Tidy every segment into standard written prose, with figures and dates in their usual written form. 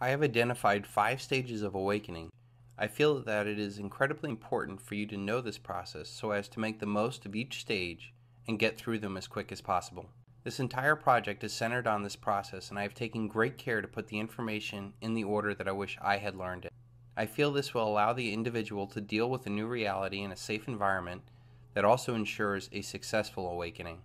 I have identified 5 stages of awakening. I feel that it is incredibly important for you to know this process so as to make the most of each stage and get through them as quick as possible. This entire project is centered on this process, and I have taken great care to put the information in the order that I wish I had learned it. I feel this will allow the individual to deal with a new reality in a safe environment that also ensures a successful awakening.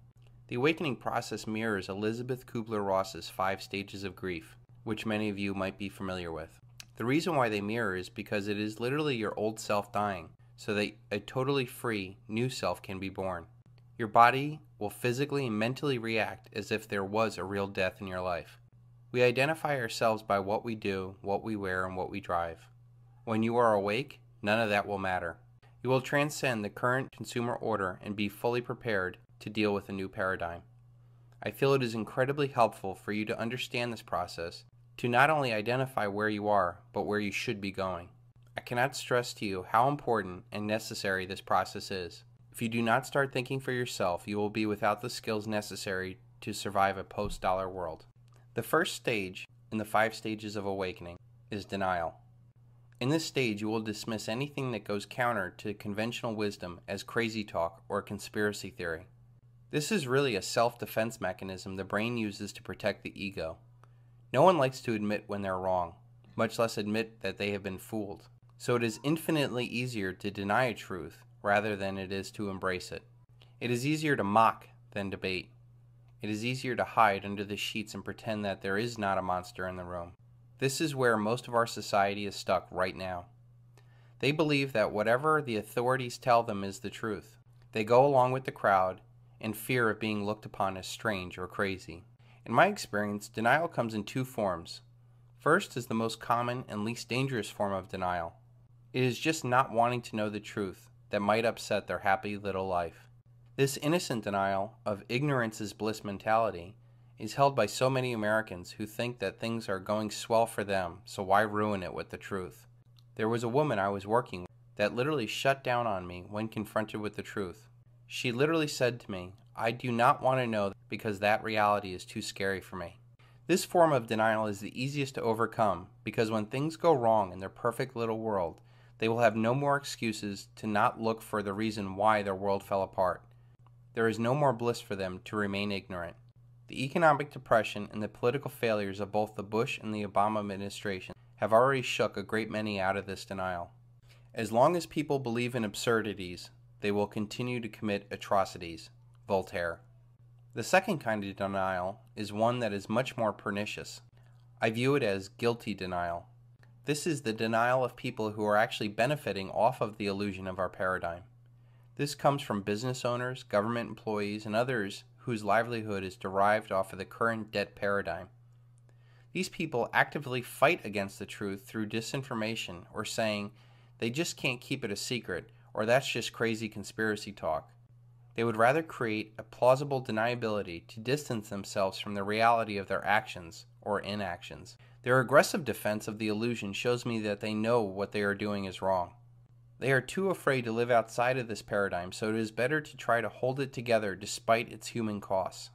The awakening process mirrors Elizabeth Kubler-Ross's 5 stages of grief, which many of you might be familiar with. The reason why they mirror is because it is literally your old self dying, so that a totally free, new self can be born. Your body will physically and mentally react as if there was a real death in your life. We identify ourselves by what we do, what we wear, and what we drive. When you are awake, none of that will matter. You will transcend the current consumer order and be fully prepared to deal with a new paradigm. I feel it is incredibly helpful for you to understand this process, to not only identify where you are, but where you should be going. I cannot stress to you how important and necessary this process is. If you do not start thinking for yourself, you will be without the skills necessary to survive a post-dollar world. The first stage in the 5 stages of awakening is denial. In this stage, you will dismiss anything that goes counter to conventional wisdom as crazy talk or conspiracy theory. This is really a self-defense mechanism the brain uses to protect the ego. No one likes to admit when they're wrong, much less admit that they have been fooled. So it is infinitely easier to deny a truth rather than it is to embrace it. It is easier to mock than debate. It is easier to hide under the sheets and pretend that there is not a monster in the room. This is where most of our society is stuck right now. They believe that whatever the authorities tell them is the truth. They go along with the crowd in fear of being looked upon as strange or crazy. In my experience, denial comes in 2 forms. First is the most common and least dangerous form of denial. It is just not wanting to know the truth that might upset their happy little life. This innocent denial of ignorance is bliss mentality is held by so many Americans who think that things are going swell for them, so why ruin it with the truth? There was a woman I was working with that literally shut down on me when confronted with the truth. She literally said to me, "I do not want to know because that reality is too scary for me." This form of denial is the easiest to overcome because when things go wrong in their perfect little world, they will have no more excuses to not look for the reason why their world fell apart. There is no more bliss for them to remain ignorant. The economic depression and the political failures of both the Bush and the Obama administration have already shook a great many out of this denial. As long as people believe in absurdities, they will continue to commit atrocities. Voltaire. The second kind of denial is one that is much more pernicious. I view it as guilty denial. This is the denial of people who are actually benefiting off of the illusion of our paradigm. This comes from business owners, government employees, and others whose livelihood is derived off of the current debt paradigm. These people actively fight against the truth through disinformation or saying they just can't keep it a secret or that's just crazy conspiracy talk. They would rather create a plausible deniability to distance themselves from the reality of their actions or inactions. Their aggressive defense of the illusion shows me that they know what they are doing is wrong. They are too afraid to live outside of this paradigm, so it is better to try to hold it together despite its human costs.